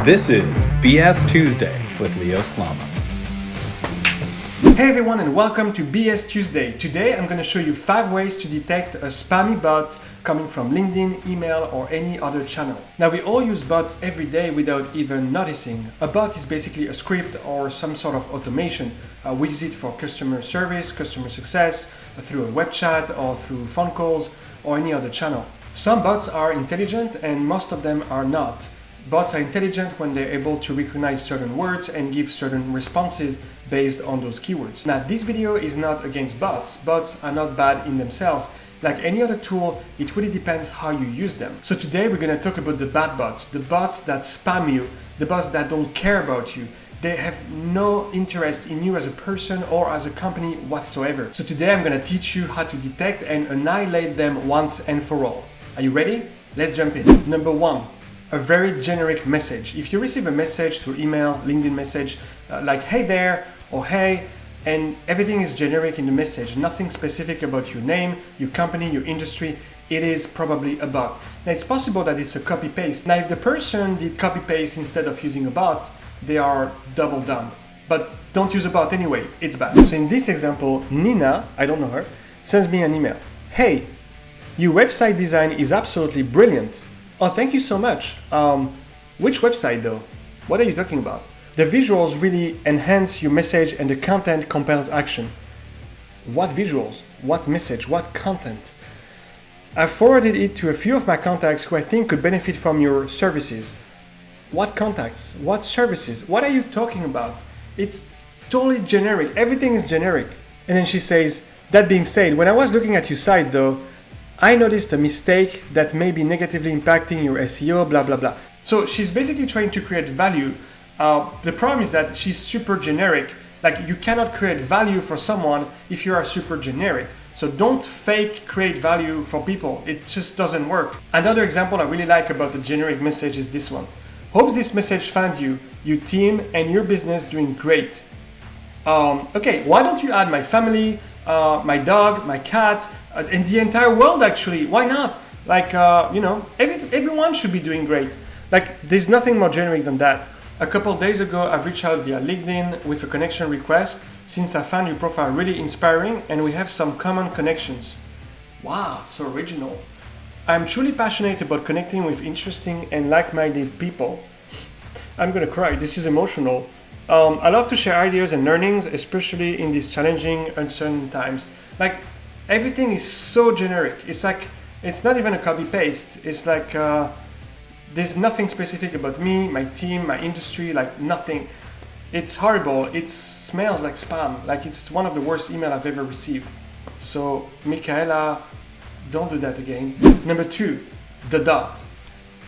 This is BS Tuesday with Leo Slama. Hey everyone and welcome to BS Tuesday. Today I'm going to show you 5 ways to detect a spammy bot coming from LinkedIn, email or any other channel. Now we all use bots every day without even noticing. A bot is basically a script or some sort of automation. We use it for customer service, customer success, through a web chat or through phone calls or any other channel. Some bots are intelligent and most of them are not. Bots are intelligent when they're able to recognize certain words and give certain responses based on those keywords. Now, this video is not against bots. Bots are not bad in themselves. Like any other tool, it really depends how you use them. So today we're going to talk about the bad bots, the bots that spam you, the bots that don't care about you. They have no interest in you as a person or as a company whatsoever. So today I'm going to teach you how to detect and annihilate them once and for all. Are you ready? Let's jump in. Number 1. A very generic message. If you receive a message through email, LinkedIn message, like hey there or hey, and everything is generic in the message, nothing specific about your name, your company, your industry, it is probably a bot. Now it's possible that it's a copy paste. Now if the person did copy paste instead of using a bot, they are double down. But don't use a bot anyway, it's bad. So in this example, Nina, I don't know her, sends me an email. Hey, your website design is absolutely brilliant. Oh, thank you so much. Which website though? What are you talking about? The visuals really enhance your message and the content compels action. What visuals? What message? What content? I've forwarded it to a few of my contacts who I think could benefit from your services. What contacts? What services? What are you talking about? It's totally generic. Everything is generic. And then she says, that being said, when I was looking at your site though, I noticed a mistake that may be negatively impacting your SEO, blah, blah, blah. So she's basically trying to create value. The problem is that she's super generic. Like you cannot create value for someone if you are super generic. So don't fake create value for people. It just doesn't work. Another example I really like about the generic message is this one. Hope this message finds you, your team and your business doing great. Okay, why don't you add my family, my dog, my cat, and the entire world actually? Why not? Like, everyone should be doing great. Like, there's nothing more generic than that. A couple days ago, I reached out via LinkedIn with a connection request since I found your profile really inspiring and we have some common connections. Wow, so original. I'm truly passionate about connecting with interesting and like-minded people. I'm gonna cry, this is emotional. I love to share ideas and learnings, especially in these challenging, uncertain times. Like, everything is so generic. It's like, it's not even a copy paste. It's like, there's nothing specific about me, my team, my industry, like nothing. It's horrible. It smells like spam. Like it's one of the worst emails I've ever received. So, Michaela, don't do that again. Number 2, the dot.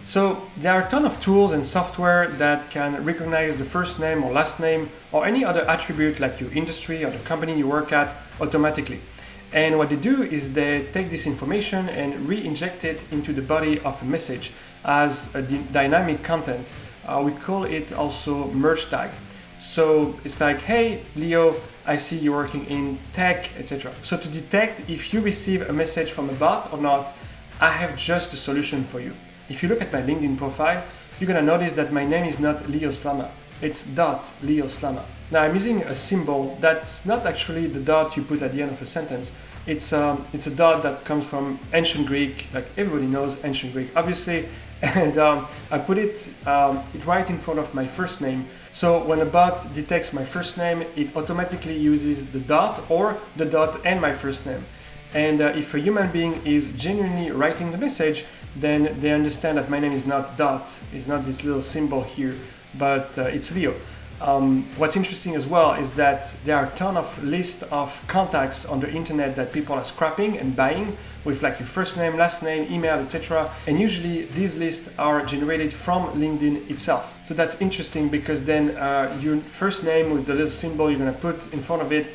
So there are a ton of tools and software that can recognize the first name or last name or any other attribute like your industry or the company you work at automatically. And what they do is they take this information and re-inject it into the body of a message as a dynamic content. We call it also merge tag. So it's like, hey, Leo, I see you're working in tech, etc. So to detect if you receive a message from a bot or not, I have just a solution for you. If you look at my LinkedIn profile, you're gonna notice that my name is not Leo Slama. It's .Leo Slama. Now I'm using a symbol that's not actually the dot you put at the end of a sentence. It's a dot that comes from ancient Greek, like everybody knows ancient Greek, obviously. And I put it right in front of my first name. So when a bot detects my first name, it automatically uses the dot or the dot and my first name. And if a human being is genuinely writing the message, then they understand that my name is not dot, it's not this little symbol here, but it's Leo. What's interesting as well is that there are a ton of lists of contacts on the internet that people are scrapping and buying with like your first name, last name, email, etc. And usually these lists are generated from LinkedIn itself. So that's interesting because then your first name with the little symbol you're gonna put in front of it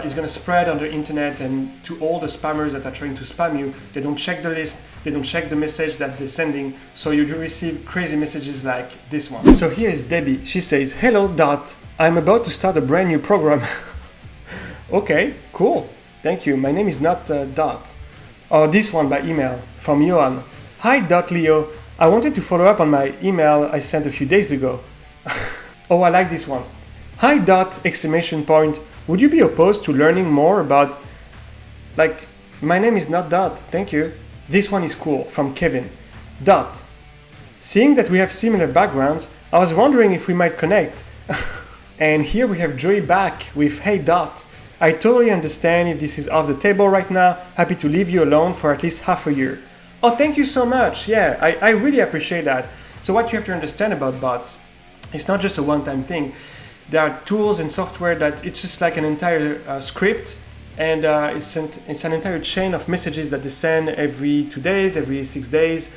is going to spread on the internet and to all the spammers that are trying to spam you. They don't check the list, they don't check the message that they're sending, so you do receive crazy messages like this one. So here is Debbie. She says, hello Dot, I'm about to start a brand new program. Okay, cool, thank you. My name is not Dot. Or this one by email from Johan. Hi Leo, I wanted to follow up on my email I sent a few days ago. Oh, I like this one. Hi dot exclamation point. Would you be opposed to learning more about, like, my name is not dot, thank you. This one is cool, from Kevin. Dot. Seeing that we have similar backgrounds, I was wondering if we might connect. And here we have Joey back with Hey Dot. I totally understand if this is off the table right now. Happy to leave you alone for at least half a year. Oh, thank you so much. Yeah, I really appreciate that. So what you have to understand about bots, it's not just a one-time thing. There are tools and software that it's just like an entire script, and it's an entire chain of messages that they send every 2 days, every 6 days,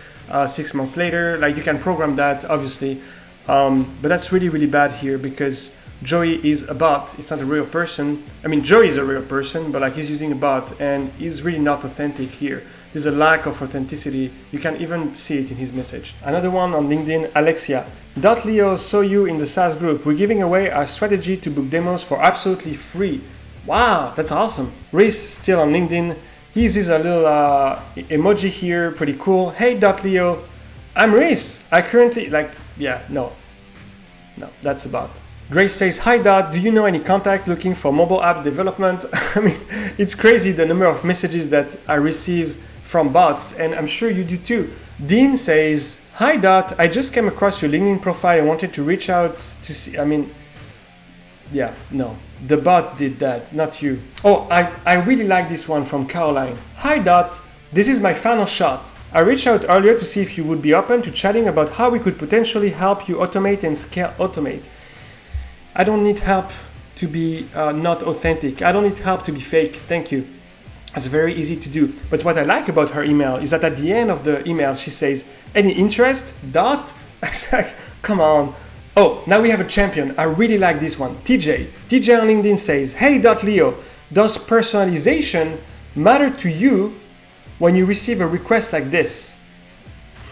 6 months later. Like, you can program that, obviously. But that's really, really bad here because Joey is a bot. It's not a real person. I mean, Joey is a real person, but like, he's using a bot and he's really not authentic here. There's a lack of authenticity. You can even see it in his message. Another one on LinkedIn, Alexia. Leo saw you in the SaaS group. We're giving away our strategy to book demos for absolutely free. Wow, that's awesome. Reese, still on LinkedIn. He uses a little emoji here, pretty cool. Hey, Leo. I'm Reese. I currently, no, that's a bot. Grace says, hi Dot, do you know any contact looking for mobile app development? I mean, it's crazy the number of messages that I receive from bots, and I'm sure you do too. Dean says, hi Dot, I just came across your LinkedIn profile and wanted to reach out to see, no, the bot did that, not you. Oh, I really like this one from Caroline. Hi Dot, this is my final shot. I reached out earlier to see if you would be open to chatting about how we could potentially help you automate and scale automate. I don't need help to be not authentic. I don't need help to be fake. Thank you. It's very easy to do. But what I like about her email is that at the end of the email, she says, any interest? Dot? It's like, come on. Oh, now we have a champion. I really like this one. TJ. TJ on LinkedIn says, hey, Leo, does personalization matter to you when you receive a request like this?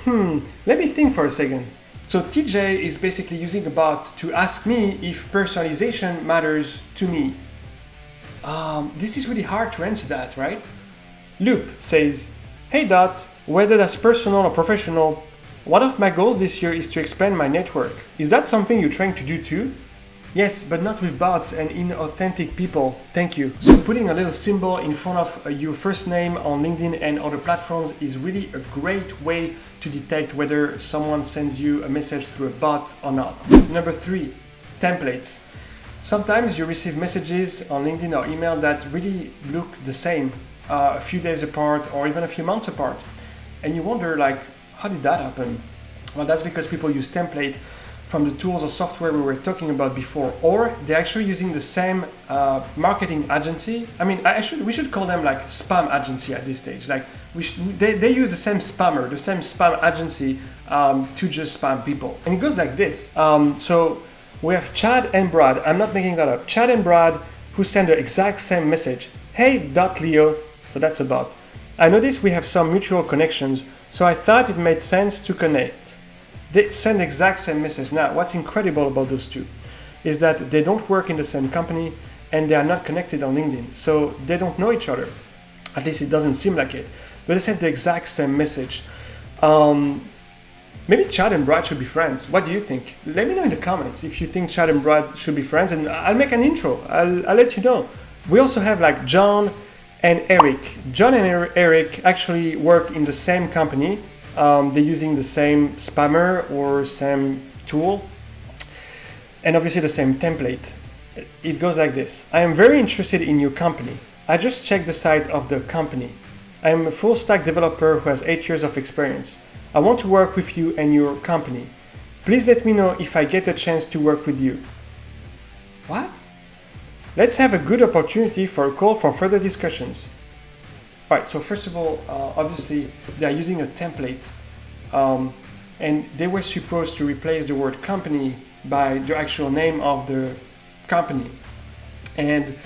Let me think for a second. So TJ is basically using a bot to ask me if personalization matters to me. This is really hard to answer that, right? Loop says, hey Dot, whether that's personal or professional, one of my goals this year is to expand my network. Is that something you're trying to do too? Yes, but not with bots and inauthentic people. Thank you. So putting a little symbol in front of your first name on LinkedIn and other platforms is really a great way to detect whether someone sends you a message through a bot or not. Number 3, templates. Sometimes you receive messages on LinkedIn or email that really look the same a few days apart or even a few months apart. And you wonder, like, how did that happen? Well, that's because people use template from the tools or software we were talking about before, or they're actually using the same marketing agency. I mean, we should call them like spam agency at this stage. Like they use the same spammer, the same spam agency to just spam people. And it goes like this. So we have Chad and Brad. I'm not making that up. Chad and Brad who send the exact same message. Hey, Leo. So that's a bot. I noticed we have some mutual connections, so I thought it made sense to connect. They send the exact same message. Now, what's incredible about those two is that they don't work in the same company and they are not connected on LinkedIn. So they don't know each other. At least it doesn't seem like it. But they sent the exact same message. Maybe Chad and Brad should be friends. What do you think? Let me know in the comments if you think Chad and Brad should be friends, and I'll make an intro. I'll let you know. We also have like John and Eric. John and Eric actually work in the same company. They're using the same spammer or same tool, and obviously the same template. It goes like this. I am very interested in your company. I just checked the site of the company. I am a full stack developer who has 8 years of experience. I want to work with you and your company. Please let me know if I get a chance to work with you. What? Let's have a good opportunity for a call for further discussions. All right, so first of all, obviously they are using a template, and they were supposed to replace the word company by the actual name of the company. And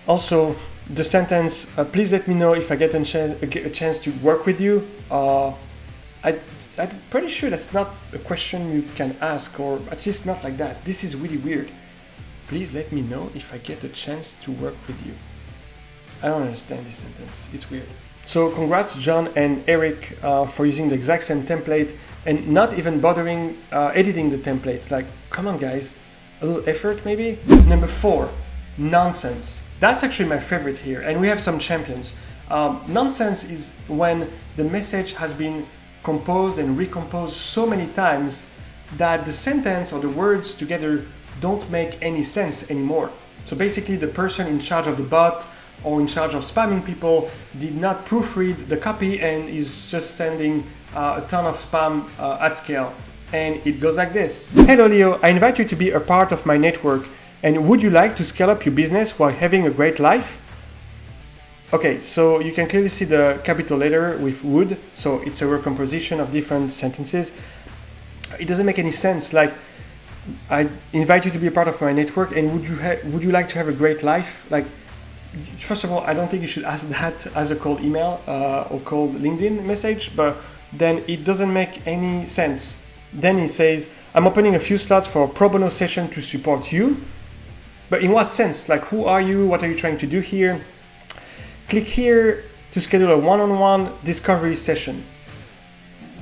also the sentence, please let me know if I get a chance to work with you. I'm pretty sure that's not a question you can ask, or at least not like that. This is really weird. Please let me know if I get a chance to work with you. I don't understand this sentence. It's weird. So congrats, John and Eric, for using the exact same template and not even bothering editing the templates. Like, come on guys, a little effort maybe. Number 4, nonsense. That's actually my favorite here, and we have some champions. Nonsense is when the message has been composed and recomposed so many times that the sentence or the words together don't make any sense anymore. So basically the person in charge of the bot or in charge of spamming people did not proofread the copy and is just sending a ton of spam at scale. And it goes like this. Hello Leo, I invite you to be a part of my network, and would you like to scale up your business while having a great life? Okay, so you can clearly see the capital letter with would, so it's a recomposition of different sentences. It doesn't make any sense. Like, I invite you to be a part of my network, and would you like to have a great life? Like, first of all, I don't think you should ask that as a cold email or cold LinkedIn message, but then it doesn't make any sense. Then he says, I'm opening a few slots for a pro bono session to support you. But in what sense? Like, who are you? What are you trying to do here? Click here to schedule a one-on-one discovery session.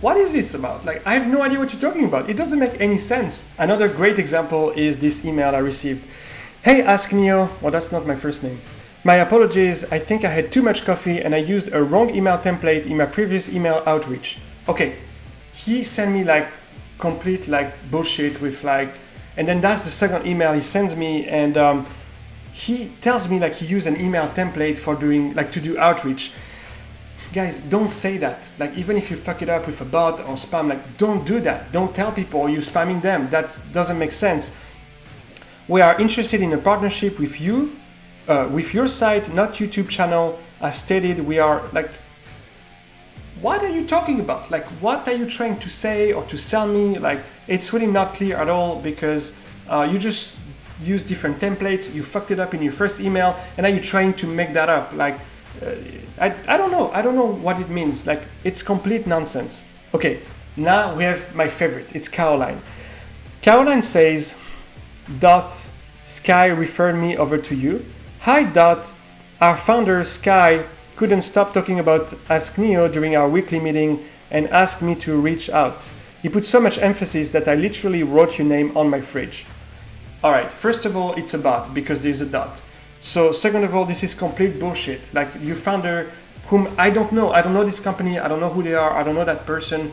What is this about? Like, I have no idea what you're talking about. It doesn't make any sense. Another great example is this email I received. Hey, Ask Neo. Well, that's not my first name. My apologies. I think I had too much coffee and I used a wrong email template in my previous email outreach. Okay, he sent me like complete like bullshit with like, and then that's the second email he sends me, and he tells me like he used an email template for doing like to do outreach. Guys, don't say that. Like, even if you fuck it up with a bot or spam, like, don't do that. Don't tell people you're spamming them. That doesn't make sense. We are interested in a partnership with you, with your site, not YouTube channel. As stated, we are like, what are you talking about? Like, what are you trying to say or to sell me? Like, it's really not clear at all, because you just use different templates. You fucked it up in your first email, and now you're trying to make that up. Like, I don't know. I don't know what it means. Like, it's complete nonsense. Okay, now we have my favorite. It's Caroline. Caroline says, Dot, Sky referred me over to you. Hi, Dot. Our founder, Sky, couldn't stop talking about Ask Neo during our weekly meeting and asked me to reach out. He put so much emphasis that I literally wrote your name on my fridge. All right, first of all, it's a bot because there's a dot. So second of all, this is complete bullshit. Like, your founder, whom I don't know this company, I don't know who they are, I don't know that person.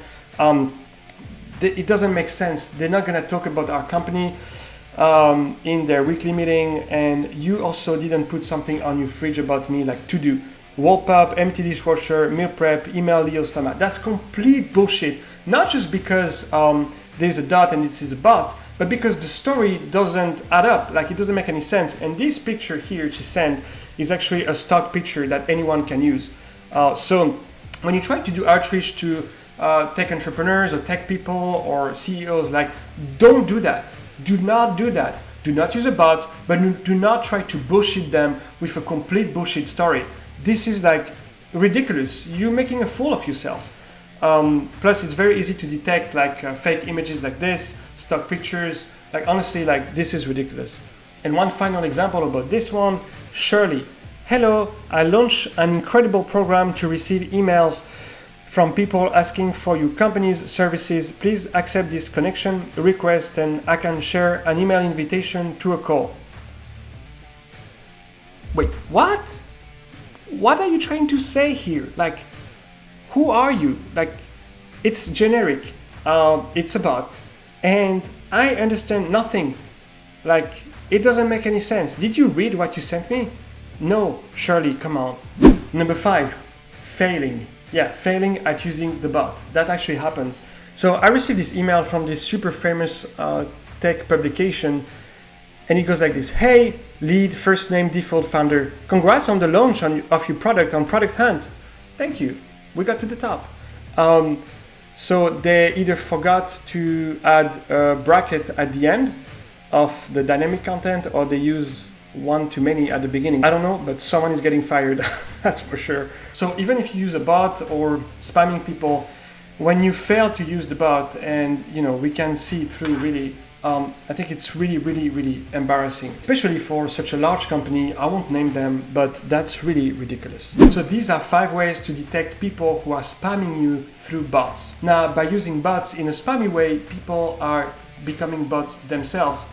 It doesn't make sense. They're not gonna talk about our company in their weekly meeting, and you also didn't put something on your fridge about me, like to do. Wall pop, empty dishwasher, meal prep, email Leo Slama. That's complete bullshit. Not just because there's a dot and this is a bot, but because the story doesn't add up. Like, it doesn't make any sense. And this picture here she sent is actually a stock picture that anyone can use. So when you try to do outreach to tech entrepreneurs or tech people or CEOs, like, don't do that. Do not do that. Do not use a bot, but do not try to bullshit them with a complete bullshit story. This is like ridiculous. You're making a fool of yourself. Plus, it's very easy to detect like fake images like this, stock pictures. Like, honestly, like, this is ridiculous. And one final example about this one, Shirley. Hello, I launched an incredible program to receive emails from people asking for your company's services. Please accept this connection request and I can share an email invitation to a call. Wait, what? What are you trying to say here? Like, who are you? Like, it's generic. It's a bot. And I understand nothing. Like, it doesn't make any sense. Did you read what you sent me? No, Shirley, come on. Number 5, failing. Yeah, failing at using the bot. That actually happens. So I received this email from this super famous tech publication, and it goes like this. Hey, lead FirstName default founder. Congrats on the launch of your product on Product Hunt. Thank you. We got to the top. So they either forgot to add a bracket at the end of the dynamic content, or they use one too many at the beginning. I don't know, but someone is getting fired. That's for sure. So even if you use a bot or spamming people, when you fail to use the bot, and we can see through really I think it's really embarrassing, especially for such a large company. I won't name them, but that's really ridiculous. So these are 5 ways to detect people who are spamming you through bots. Now, by using bots in a spammy way, people are becoming bots themselves.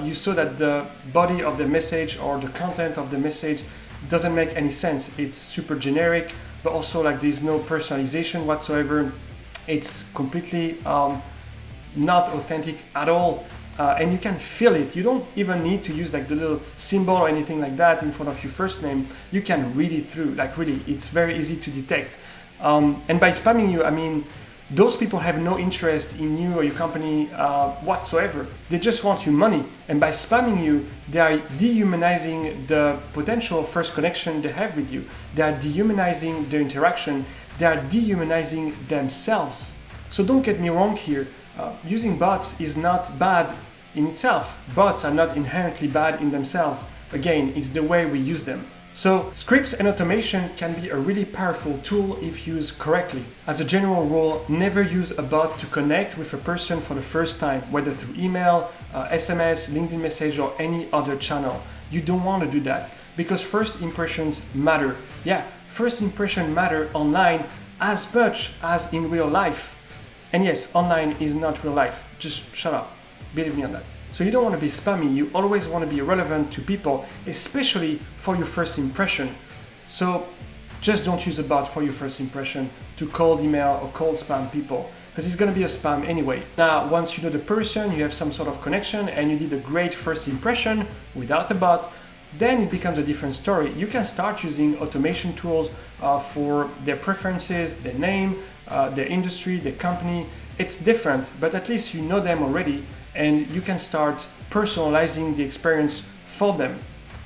You saw that the body of the message or the content of the message doesn't make any sense. It's super generic, but also like there's no personalization whatsoever. It's completely not authentic at all, and you can feel it. You don't even need to use like the little symbol or anything like that in front of your first name. You can read it through, like really, it's very easy to detect. And by spamming you, I mean those people have no interest in you or your company whatsoever. They just want your money. And by spamming you, they are dehumanizing the potential first connection they have with you. They are dehumanizing their interaction. They are dehumanizing themselves. So don't get me wrong here. Using bots is not bad in itself. Bots are not inherently bad in themselves. Again, it's the way we use them. So scripts and automation can be a really powerful tool if used correctly. As a general rule, never use a bot to connect with a person for the first time, whether through email, SMS, LinkedIn message, or any other channel. You don't want to do that because first impressions matter. Yeah, first impression matter online as much as in real life. And yes, online is not real life. Just shut up. Believe me on that. So you don't want to be spammy, you always want to be relevant to people, especially for your first impression. So just don't use a bot for your first impression to cold email or cold spam people, because it's going to be a spam anyway. Now, once you know the person, you have some sort of connection, and you did a great first impression without a bot, then it becomes a different story. You can start using automation tools for their preferences, their name, their industry, their company. It's different, but at least you know them already, and you can start personalizing the experience for them.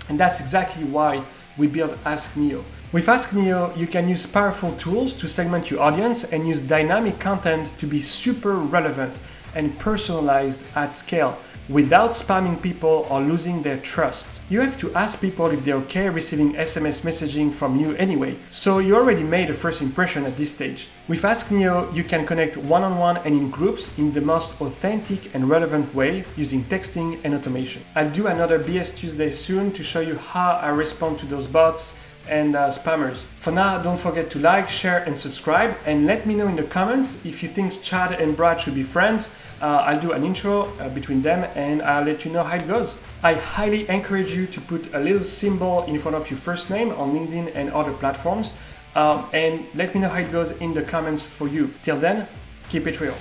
And that's exactly why we built Ask Neo. With Ask Neo, you can use powerful tools to segment your audience and use dynamic content to be super relevant and personalized at scale without spamming people or losing their trust. You have to ask people if they're okay receiving SMS messaging from you anyway, so you already made a first impression at this stage. With Ask Neo, you can connect one-on-one and in groups in the most authentic and relevant way using texting and automation. I'll do another BS Tuesday soon to show you how I respond to those bots and spammers. For now, don't forget to like, share, and subscribe, and let me know in the comments if you think Chad and Brad should be friends. I'll do an intro between them, and I'll let you know how it goes. I highly encourage you to put a little symbol in front of your first name on LinkedIn and other platforms, and let me know how it goes in the comments for you. Till then, keep it real.